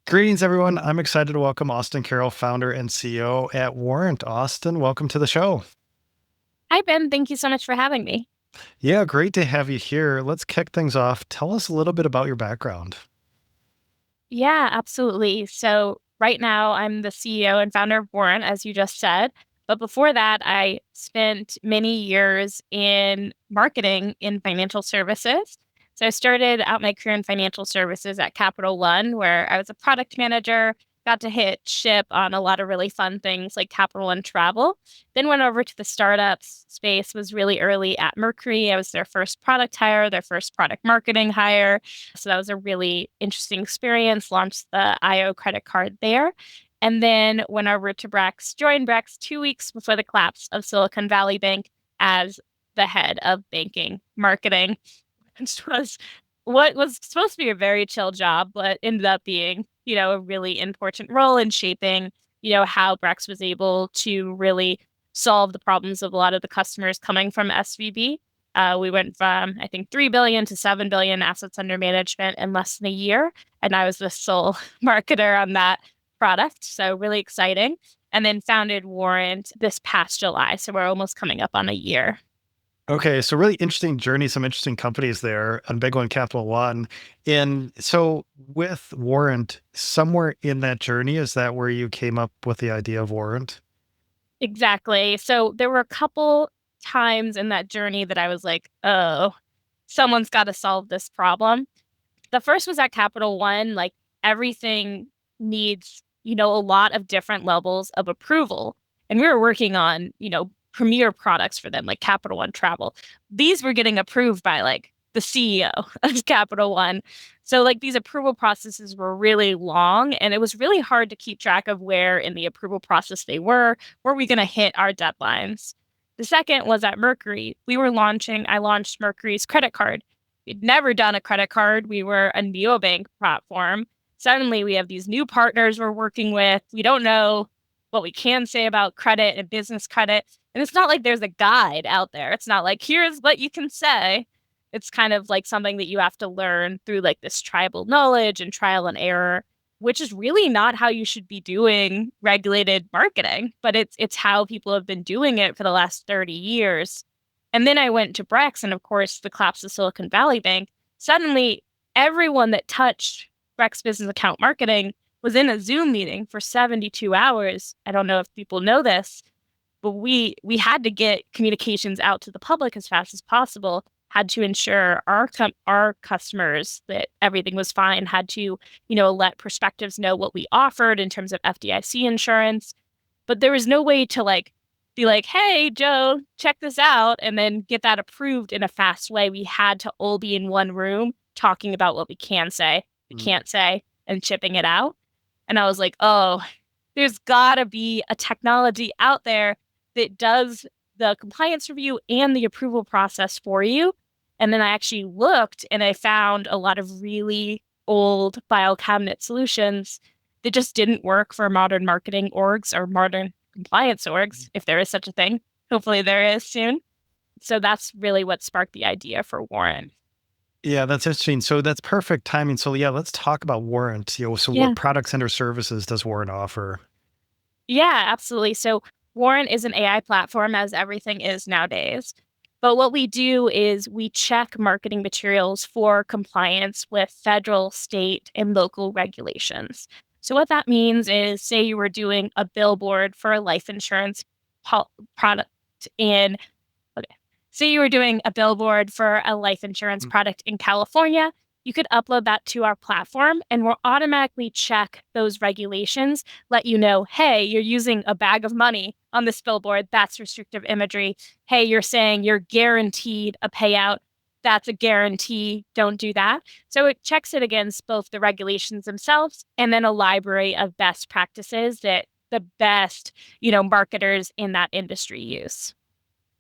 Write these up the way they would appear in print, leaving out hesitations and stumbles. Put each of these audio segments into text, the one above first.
Greetings, everyone. I'm excited to welcome Austin Carroll, founder and CEO at Warrant. Austin, welcome to the show. Hi, Ben. Thank you so much for having me. Yeah, great to have you here. Let's kick things off. Tell us a little bit about your background. Yeah, absolutely. So, right now, I'm the CEO and founder of Warrant, as you just said. But before that, I spent many years in marketing in financial services. So, I started out my career in financial services at Capital One, where I was a product manager, got to hit ship on a lot of really fun things like Capital One travel. Then went over to the startups space, was really early at Mercury. I was their first product hire, their first product marketing hire. So that was a really interesting experience. Launched the IO credit card there. And then went over to Brex, joined Brex 2 weeks before the collapse of Silicon Valley Bank as the head of banking marketing, which was what was supposed to be a very chill job, but ended up being, a really important role in shaping, how Brex was able to really solve the problems of a lot of the customers coming from SVB. We went from, I think, 3 billion to 7 billion assets under management in less than a year. And I was the sole marketer on that product. So really exciting. And then founded Warrant this past July. So we're almost coming up on a year. Okay, so really interesting journey, some interesting companies there, a big one, Capital One. And so with Warrant, somewhere in that journey, is that where you came up with the idea of Warrant? Exactly. So there were a couple times in that journey that I was like, oh, someone's got to solve this problem. The first was at Capital One, like everything needs, a lot of different levels of approval. And we were working on, premier products for them, like Capital One Travel. These were getting approved by like the CEO of Capital One. So like these approval processes were really long and it was really hard to keep track of where in the approval process they were. Were we going to hit our deadlines? The second was at Mercury. I launched Mercury's credit card. We'd never done a credit card. We were a neobank platform. Suddenly we have these new partners we're working with. We don't know what we can say about credit and business credit. And it's not like there's a guide out there. It's not like, here's what you can say. It's kind of like something that you have to learn through like this tribal knowledge and trial and error, which is really not how you should be doing regulated marketing, but it's how people have been doing it for the last 30 years. And then I went to Brex, and of course, the collapse of Silicon Valley Bank. Suddenly, everyone that touched Brex business account marketing was in a Zoom meeting for 72 hours. I don't know if people know this, but we had to get communications out to the public as fast as possible, had to ensure our customers that everything was fine, had to, let prospectives know what we offered in terms of FDIC insurance. But there was no way to like be like, hey, Joe, check this out, and then get that approved in a fast way. We had to all be in one room talking about what we can say, we can't say, and shipping it out. And I was like, oh, there's got to be a technology out there that does the compliance review and the approval process for you. And then I actually looked and I found a lot of really old file cabinet solutions that just didn't work for modern marketing orgs or modern compliance orgs, if there is such a thing. Hopefully there is soon. So that's really what sparked the idea for Warrant. Yeah, that's interesting. So that's perfect timing. So yeah, let's talk about Warrant. So Yeah. what products and or services does Warrant offer? Yeah, absolutely. So Warrant is an AI platform, as everything is nowadays. But what we do is we check marketing materials for compliance with federal, state, and local regulations. So what that means is, say you were doing a billboard for a life insurance product in, okay, say you were doing a billboard for a life insurance product in California, you could upload that to our platform and we'll automatically check those regulations, let you know, hey, you're using a bag of money on this billboard. That's restrictive imagery. Hey, you're saying you're guaranteed a payout. That's a guarantee. Don't do that. So it checks it against both the regulations themselves and then a library of best practices that the best, marketers in that industry use.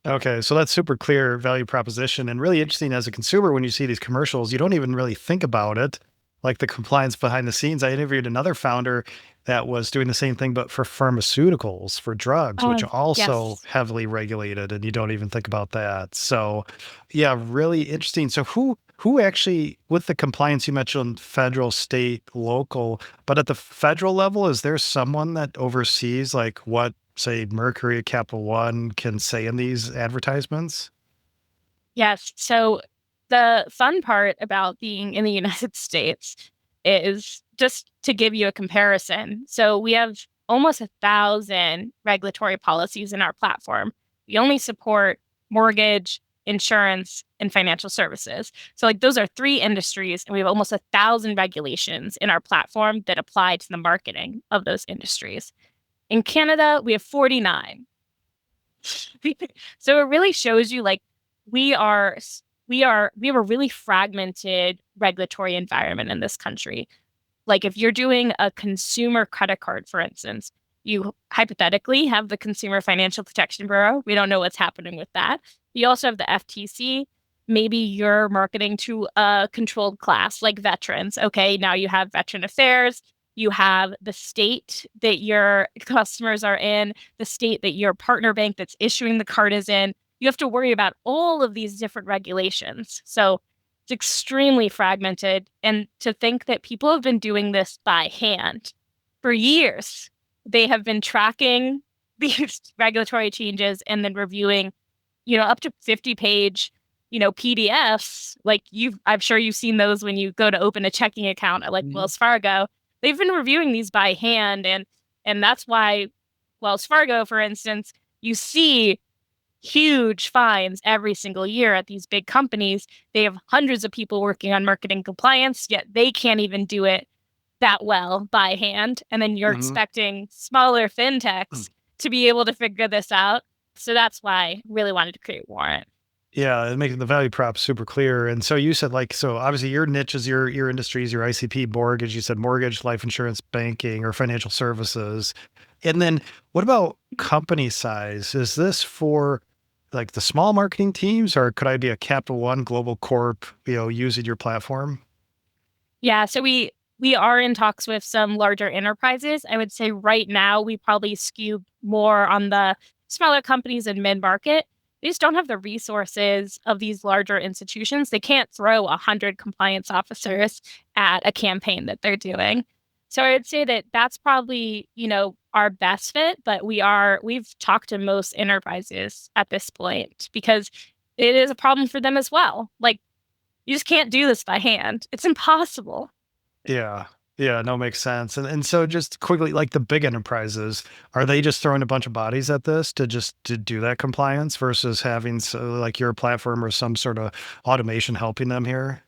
Okay, so that's super clear value proposition and really interesting as a consumer when you see these commercials, you don't even really think about it, like the compliance behind the scenes. I interviewed another founder that was doing the same thing, but for pharmaceuticals, for drugs, which are also Yes. heavily regulated, and you don't even think about that. So, yeah, really interesting. So, who who actually, with the compliance, you mentioned federal, state, local, but at the federal level, is there someone that oversees like what, say, Mercury, Capital One can say in these advertisements? Yes. So the fun part about being in the United States is just to give you a comparison. So we have almost 1,000 regulatory policies in our platform. We only support mortgage, insurance, and financial services. So like those are three industries, and we have almost 1,000 regulations in our platform that apply to the marketing of those industries. In Canada, we have 49. So it really shows you like we are we have a really fragmented regulatory environment in this country. Like if you're doing a consumer credit card, for instance, you hypothetically have the Consumer Financial Protection Bureau. We don't know what's happening with that. You also have the FTC. Maybe you're marketing to a controlled class like veterans. Okay, now you have Veteran Affairs. You have the state that your customers are in, the state that your partner bank that's issuing the card is in. You have to worry about all of these different regulations. So it's extremely fragmented. And to think that people have been doing this by hand for years, they have been tracking these regulatory changes and then reviewing, up to 50-page, PDFs. Like I'm sure you've seen those when you go to open a checking account at like Mhm. Wells Fargo. They've been reviewing these by hand, and that's why Wells Fargo, for instance, you see huge fines every single year at these big companies. They have hundreds of people working on marketing compliance, yet they can't even do it that well by hand. And then you're Mhm. expecting smaller fintechs to be able to figure this out. So that's why I really wanted to create Warrant. Yeah, and making the value prop super clear. And so you said like, so obviously your niche is your industries, your ICP mortgage. You said mortgage, life insurance, banking, or financial services. And then what about company size? Is this for like the small marketing teams, or could I be a Capital One global corp, using your platform? Yeah, so we are in talks with some larger enterprises. I would say right now we probably skew more on the smaller companies and mid-market. They just don't have the resources of these larger institutions. They can't throw 100 compliance officers at a campaign that they're doing. So I would say that that's probably, our best fit, but we've talked to most enterprises at this point because it is a problem for them as well. Like you just can't do this by hand. It's impossible. Yeah. Yeah, no, makes sense. And so just quickly, like the big enterprises, are they just throwing a bunch of bodies at this to do that compliance versus having like your platform or some sort of automation helping them here?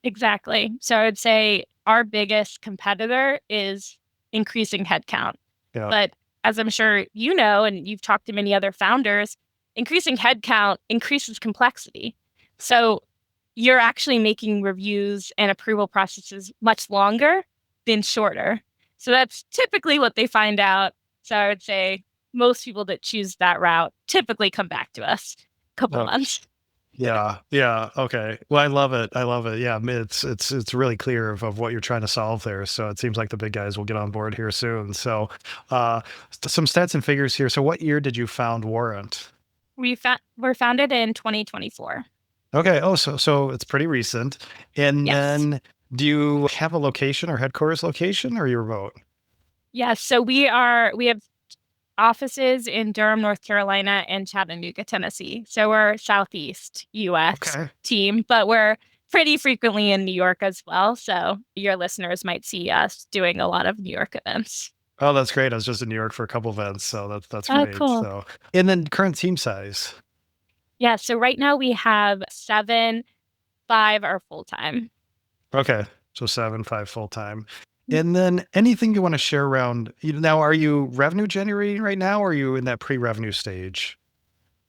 Exactly. So I would say our biggest competitor is increasing headcount. Yeah. But as I'm sure you know, and you've talked to many other founders, increasing headcount increases complexity. So you're actually making reviews and approval processes much longer than shorter. So that's typically what they find out. So I would say most people that choose that route typically come back to us a couple Oh, months. yeah. Yeah. Okay. Well, I love it. I love it. Yeah. I mean, it's really clear of what you're trying to solve there. So it seems like the big guys will get on board here soon. So, some stats and figures here. So what year did you found Warrant? We're founded in 2024. Okay. Oh, so it's pretty recent. And Yes. then do you have a location or headquarters location or are you remote? Yes. So we have offices in Durham, North Carolina and Chattanooga, Tennessee. So we're Southeast US Okay. team, but we're pretty frequently in New York as well. So your listeners might see us doing a lot of New York events. Oh, that's great. I was just in New York for a couple events, so that's Oh, great. cool. So, and then current team size. Yeah. So right now we have 7, 5 are full time. Okay. So 7, 5 full time. And then anything you want to share around, now, are you revenue generating right now? Or are you in that pre-revenue stage?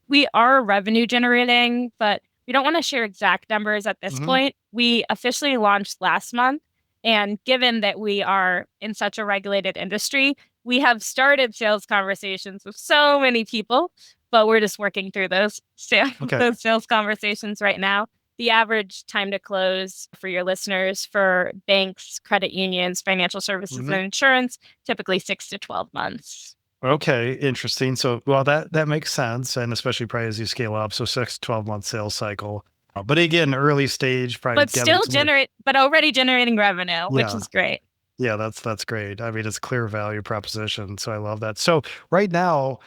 We are revenue generating, but we don't want to share exact numbers at this Hmm. point. We officially launched last month. And given that we are in such a regulated industry, we have started sales conversations with so many people, but we're just working through Okay. those sales conversations right now. The average time to close for your listeners for banks, credit unions, financial services, Hmm. and insurance, typically 6 to 12 months. Okay. Interesting. So, well, that makes sense. And especially probably as you scale up. So 6 to 12 month sales cycle. But again, early stage, probably but gathering still some more. but already generating revenue, which Yeah. is great. Yeah, that's great. I mean, it's a clear value proposition. So I love that. So right now,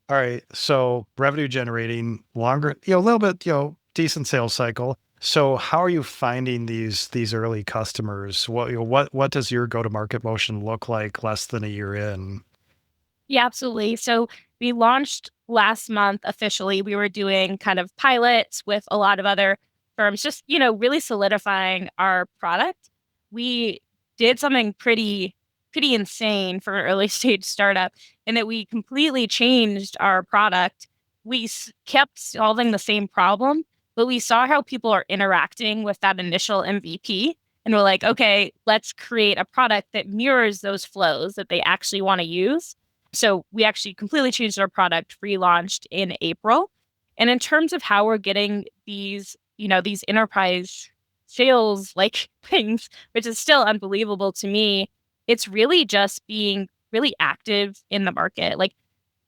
all right, so revenue generating longer, a little bit, decent sales cycle. So how are you finding these early customers? What does your go-to-market motion look like less than a year in? Yeah, absolutely. So we launched last month officially. We were doing kind of pilots with a lot of other firms, just, really solidifying our product. We did something pretty insane for an early stage startup in that we completely changed our product. We kept solving the same problem, but we saw how people are interacting with that initial MVP. And we're like, okay, let's create a product that mirrors those flows that they actually want to use. So we actually completely changed our product, relaunched in April. And in terms of how we're getting these enterprise sales like things, which is still unbelievable to me, it's really just being really active in the market, like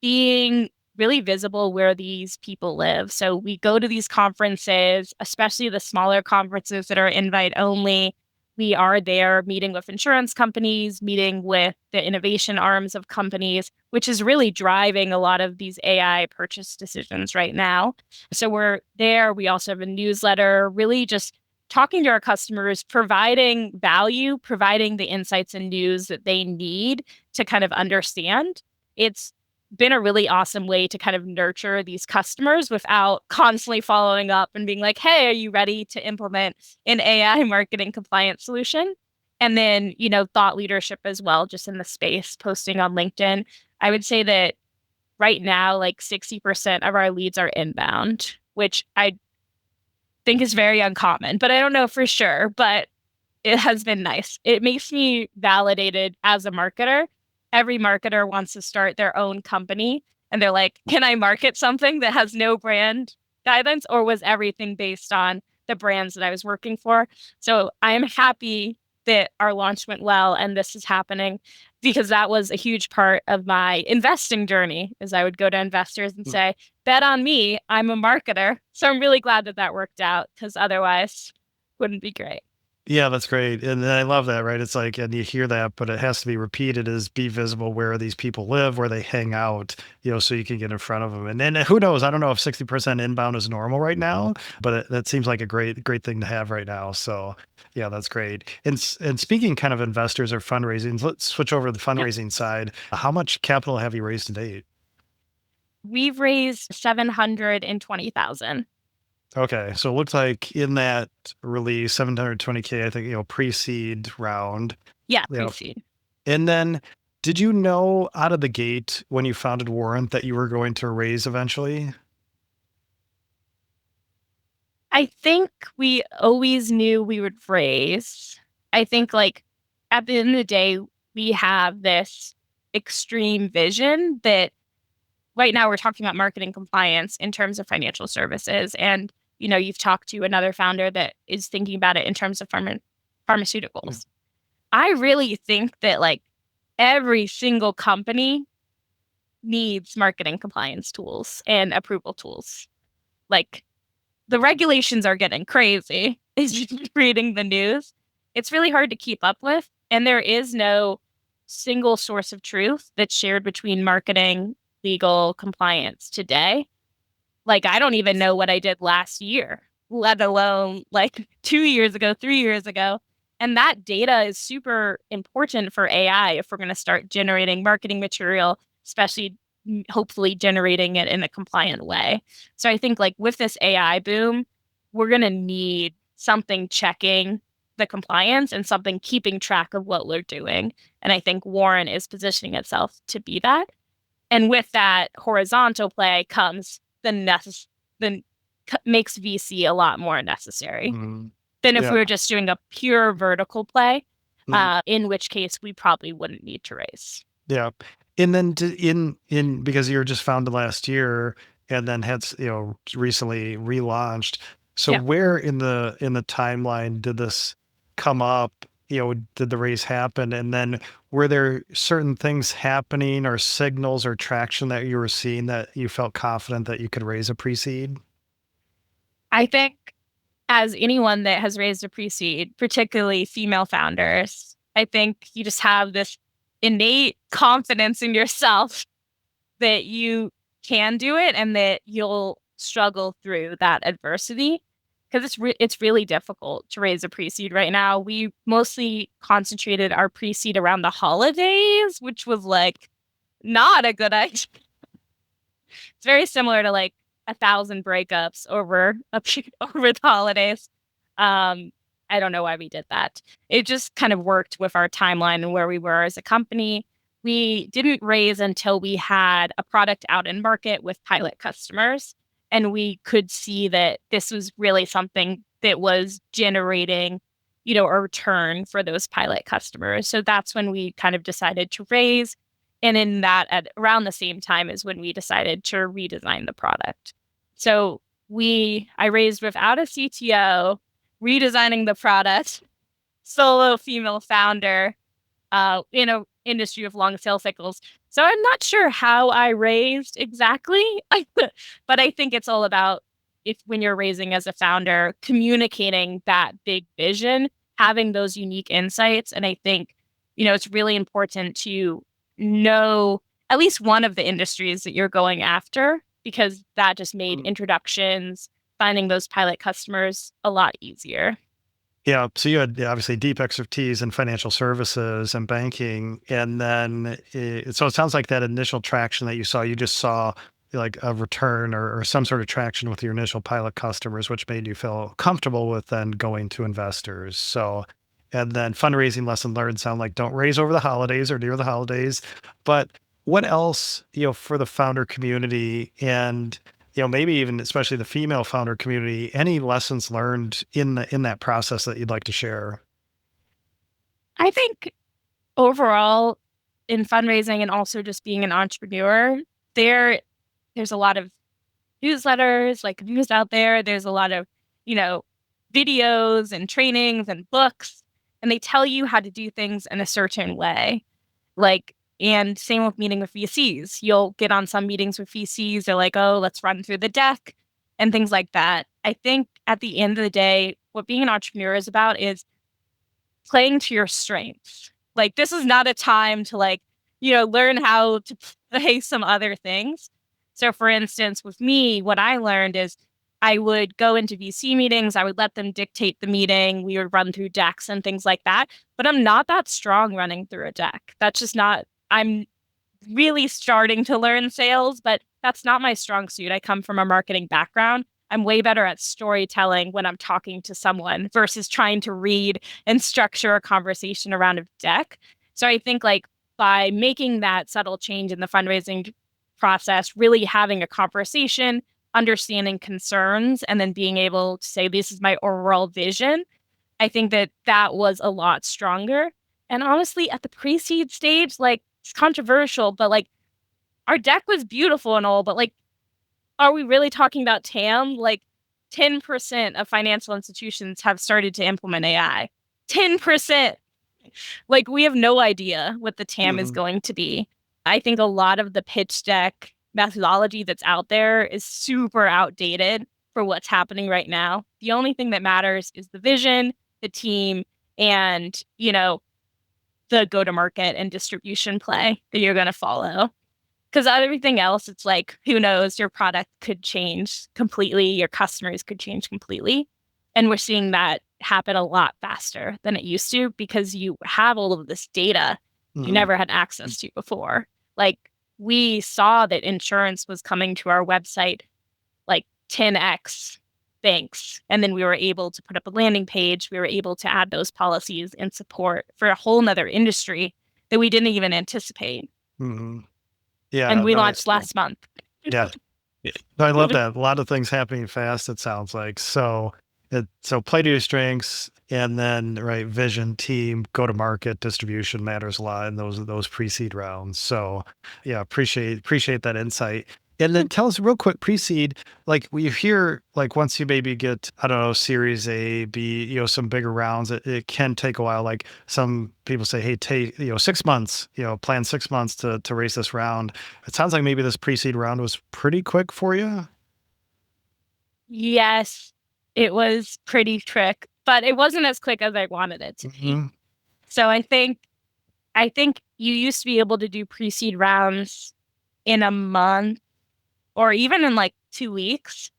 being really visible where these people live. So we go to these conferences, especially the smaller conferences that are invite only. We are there meeting with insurance companies, meeting with the innovation arms of companies, which is really driving a lot of these AI purchase decisions right now. So we're there. We also have a newsletter, really just talking to our customers, providing value, providing the insights and news that they need to kind of understand. It's been a really awesome way to kind of nurture these customers without constantly following up and being like, hey, are you ready to implement an AI marketing compliance solution? And then, thought leadership as well, just in the space, posting on LinkedIn. I would say that right now, like 60% of our leads are inbound, which I think is very uncommon, but I don't know for sure. But it has been nice. It makes me validated as a marketer. Every marketer wants to start their own company and they're like, can I market something that has no brand guidance, or was everything based on the brands that I was working for? So I am happy that our launch went well and this is happening, because that was a huge part of my investing journey. Is I would go to investors and say, bet on me, I'm a marketer. So I'm really glad that that worked out, because otherwise wouldn't be great. Yeah, that's great. And I love that, right? It's like, and you hear that, but it has to be repeated is be visible where these people live, where they hang out, so you can get in front of them. And then who knows? I don't know if 60% inbound is normal right now, but that seems like a great thing to have right now. So yeah, that's great. And speaking kind of investors or fundraising, let's switch over to the Yeah. fundraising side. How much capital have you raised to date? We've raised 720,000. Okay, so it looks like in that release, 720K, I think, pre-seed round. Yeah, You know, pre-seed. And then did you know out of the gate when you founded Warrant that you were going to raise eventually? I think we always knew we would raise. I think, like, at the end of the day, we have this extreme vision that right now we're talking about marketing compliance in terms of financial services. And, you've talked to another founder that is thinking about it in terms of Mm. pharmaceuticals. I really think that, like, every single company needs marketing compliance tools and approval tools. Like, the regulations are getting crazy. Is reading the news. It's really hard to keep up with. And there is no single source of truth that's shared between marketing, legal, compliance today. Like, I don't even know what I did last year, let alone like 2 years ago, 3 years ago. And that data is super important for AI if we're going to start generating marketing material, especially hopefully generating it in a compliant way. So I think, like, with this AI boom, we're going to need something checking the compliance and something keeping track of what we're doing. And I think Warren is positioning itself to be that. And with that horizontal play comes the makes VC a lot more necessary Mm, than if yeah. we were just doing a pure vertical play, Mm, in which case we probably wouldn't need to raise. yeah. And then in because you were just founded last year and then had, recently relaunched. So Yeah. where in the timeline did this come up? Did the raise happen? And then were there certain things happening or signals or traction that you were seeing that you felt confident that you could raise a pre-seed? I think as anyone that has raised a pre-seed, particularly female founders, I think you just have this innate confidence in yourself that you can do it and that you'll struggle through that adversity, because it's really difficult to raise a pre-seed right now. We mostly concentrated our pre-seed around the holidays, which was like not a good idea. It's very similar to like 1,000 breakups over over the holidays. I don't know why we did that. It just kind of worked with our timeline and where we were as a company. We didn't raise until we had a product out in market with pilot customers, and we could see that this was really something that was generating, a return for those pilot customers. So that's when we kind of decided to raise. And in that, at around the same time is when we decided to redesign the product. So I raised without a CTO, redesigning the product, solo female founder, in an industry with long sales cycles. So I'm not sure how I raised exactly, but I think it's all about when you're raising as a founder, communicating that big vision, having those unique insights. And I think, it's really important to know at least one of the industries that you're going after, because that just made introductions, finding those pilot customers a lot easier. Yeah. So you had obviously deep expertise in financial services and banking. And then, so it sounds like that initial traction that you just saw like a return or some sort of traction with your initial pilot customers, which made you feel comfortable with then going to investors. So, and then fundraising lesson learned sound like don't raise over the holidays or near the holidays. But what else, for the founder community and maybe even especially the female founder community, any lessons learned in that process that you'd like to share? I think overall in fundraising and also just being an entrepreneur, there's a lot of newsletters, like news out there. There's a lot of, videos and trainings and books, and they tell you how to do things in a certain way. And same with meeting with VCs. You'll get on some meetings with VCs. They're like, oh, let's run through the deck and things like that. I think at the end of the day, what being an entrepreneur is about is playing to your strengths. Like, this is not a time to learn how to play some other things. So for instance, with me, what I learned is I would go into VC meetings. I would let them dictate the meeting. We would run through decks and things like that. But I'm not that strong running through a deck. That's just not, I'm really starting to learn sales, but that's not my strong suit. I come from a marketing background. I'm way better at storytelling when I'm talking to someone versus trying to read and structure a conversation around a deck. So I think by making that subtle change in the fundraising process, really having a conversation, understanding concerns, and then being able to say, this is my overall vision, I think that was a lot stronger. And honestly, at the pre-seed stage, it's controversial, but our deck was beautiful and all, but are we really talking about TAM? 10% of financial institutions have started to implement AI. 10%. We have no idea what the TAM is going to be. I think a lot of the pitch deck methodology that's out there is super outdated for what's happening right now. The only thing that matters is the vision, the team, and, the go-to-market and distribution play that you're going to follow. Because everything else, it's who knows, your product could change completely, your customers could change completely. And we're seeing that happen a lot faster than it used to because you have all of this data you never had access to before. We saw that insurance was coming to our website 10x banks. And then we were able to put up a landing page. We were able to add those policies and support for a whole nother industry that we didn't even anticipate. Yeah. And we launched last month. Yeah. I love that. A lot of things happening fast, it sounds like. So play to your strengths, and then vision, team, go to market, distribution matters a lot in those pre-seed rounds. So yeah, appreciate that insight. And then tell us real quick, pre-seed, we hear once you maybe get, I don't know, Series A, B, some bigger rounds, it can take a while. Some people say, hey, take 6 months, plan 6 months to raise this round. It sounds like maybe this pre-seed round was pretty quick for you. Yes, It was pretty quick, but it wasn't as quick as I wanted it to be. Hmm. So I think you used to be able to do pre-seed rounds in a month or even in like 2 weeks.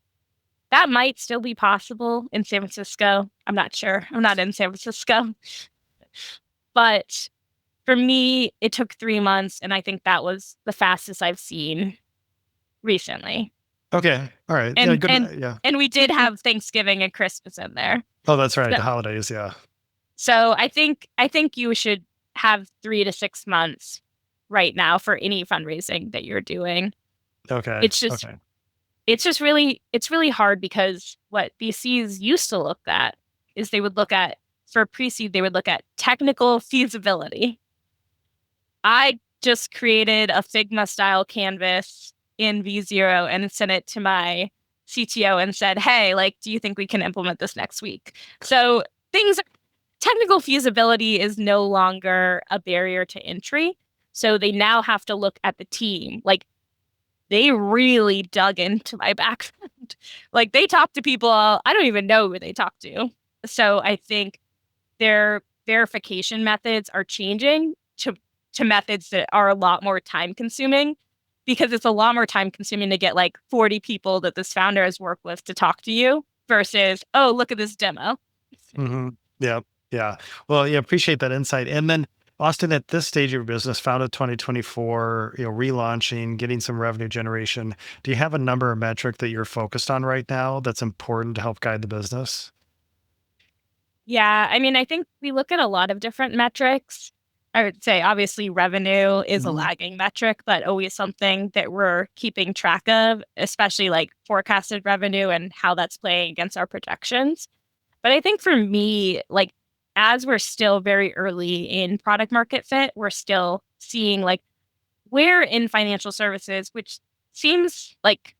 That might still be possible in San Francisco. I'm not sure. I'm not in San Francisco. But for me, it took 3 months, and I think that was the fastest I've seen recently. Okay. All right. Yeah. And Good. and Yeah. and we did have Thanksgiving and Christmas in there. Oh, that's right. So, The holidays. Yeah. so I think you should have 3 to 6 months right now for any fundraising that you're doing. Okay. It's just Okay. it's really hard because what VCs used to look at is they would look at for pre-seed, they would look at technical feasibility. I just created a Figma style canvas in V0 and sent it to my CTO and said, "Hey, like, do you think we can implement this next week?" So things technical feasibility is no longer a barrier to entry. So they now have to look at the team. Like they really dug into my background. Like they talked to people I don't even know who they talked to. So I think their verification methods are changing to methods that are a lot more time consuming because it's a lot more time consuming to get like 40 people that this founder has worked with to talk to you versus, oh, look at this demo. Hmm. Yeah. Yeah. Well, yeah, appreciate that insight. And then Austin, at this stage of your business, founded 2024, relaunching, getting some revenue generation. Do you have a number or metric that you're focused on right now that's important to help guide the business? Yeah, I mean, I think we look at a lot of different metrics. I would say obviously revenue is a Hmm. lagging metric, but always something that we're keeping track of, especially like forecasted revenue and how that's playing against our projections. But I think for me, like as we're still very early in product market fit, we're still seeing like we're in financial services, which seems like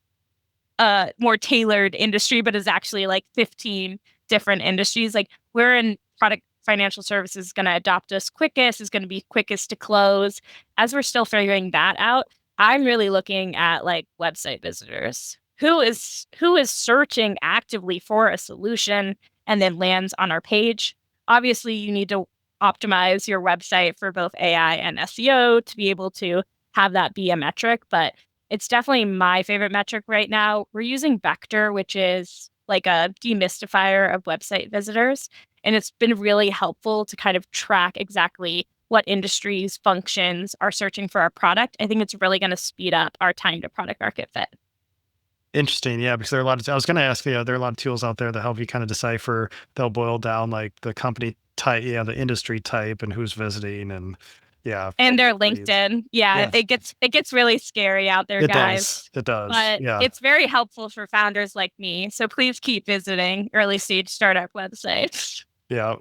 a more tailored industry, but is actually like 15 different industries. Like we're in product financial services is going to adopt us quickest, is going to be quickest to close. As we're still figuring that out, I'm really looking at like website visitors. Who is searching actively for a solution and then lands on our page? Obviously, you need to optimize your website for both AI and SEO to be able to have that be a metric, but it's definitely my favorite metric right now. We're using Vector, which is like a demystifier of website visitors. And it's been really helpful to kind of track exactly what industries, functions are searching for our product. I think it's really going to speed up our time to product market fit. Interesting. Yeah. Because there are a lot of, I was going to ask, there are a lot of tools out there that help you kind of decipher, they'll boil down like the company type, the industry type and who's visiting and yeah, And filter their leads. LinkedIn. Yeah, Yeah. it gets really scary out there, It guys. does. It does. But Yeah. it's very helpful for founders like me. So please keep visiting early stage startup websites. Yeah.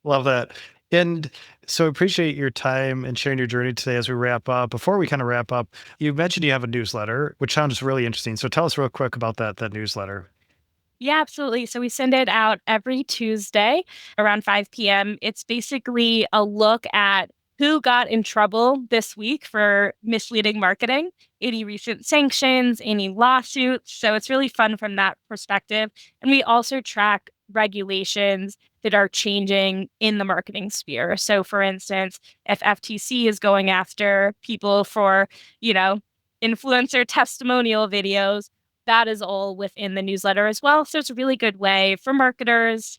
Love that. And so appreciate your time and sharing your journey today as we wrap up. Before we kind of wrap up, you mentioned you have a newsletter, which sounds really interesting. So tell us real quick about that newsletter. Yeah, absolutely. So we send it out every Tuesday around 5 p.m. It's basically a look at who got in trouble this week for misleading marketing, any recent sanctions, any lawsuits. So it's really fun from that perspective. And we also track regulations that are changing in the marketing sphere. So for instance, if FTC is going after people for, you know, influencer testimonial videos, that is all within the newsletter as well. So it's a really good way for marketers,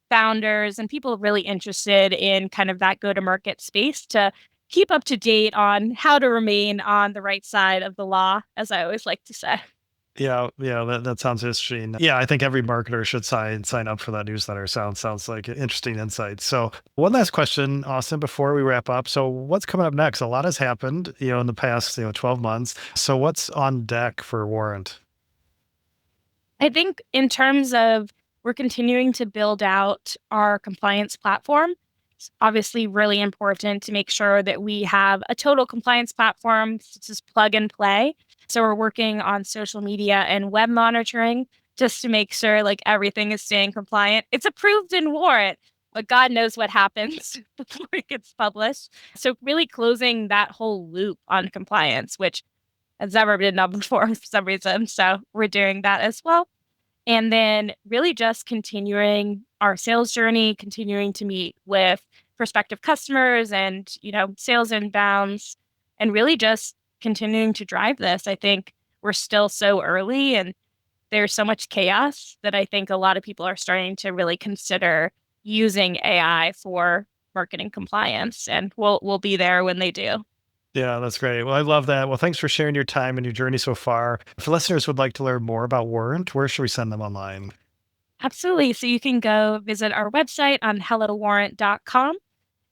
founders, and people really interested in kind of that go to market space to keep up to date on how to remain on the right side of the law, as I always like to say. Yeah, yeah, that sounds interesting. Yeah, I think every marketer should sign up for that newsletter. Sounds like an interesting insight. So one last question, Austin, before we wrap up. So what's coming up next? A lot has happened, in the past, 12 months. So what's on deck for Warrant? I think in terms of we're continuing to build out our compliance platform. It's obviously really important to make sure that we have a total compliance platform, such as plug and play. So we're working on social media and web monitoring just to make sure like everything is staying compliant. It's approved in Warrant, but God knows what happens before it gets published. So really closing that whole loop on compliance, which has never been done before for some reason. So we're doing that as well. And then really just continuing our sales journey, continuing to meet with prospective customers and, sales inbounds, and really just continuing to drive this. I think we're still so early and there's so much chaos that I think a lot of people are starting to really consider using AI for marketing compliance, and we'll be there when they do. Yeah, that's great. Well, I love that. Well, thanks for sharing your time and your journey so far. If listeners would like to learn more about Warrant, where should we send them online? Absolutely. So you can go visit our website on hellowarrant.com.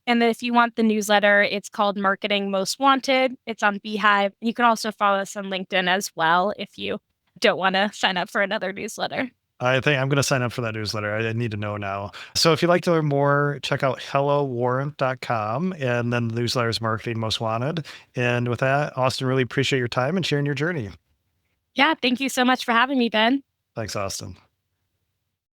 And then if you want the newsletter, it's called Marketing Most Wanted. It's on Beehive. You can also follow us on LinkedIn as well if you don't want to sign up for another newsletter. I think I'm going to sign up for that newsletter. I need to know now. So if you'd like to learn more, check out hellowarrant.com, and then the newsletter is Marketing Most Wanted. And with that, Austin, really appreciate your time and sharing your journey. Yeah, thank you so much for having me, Ben. Thanks, Austin.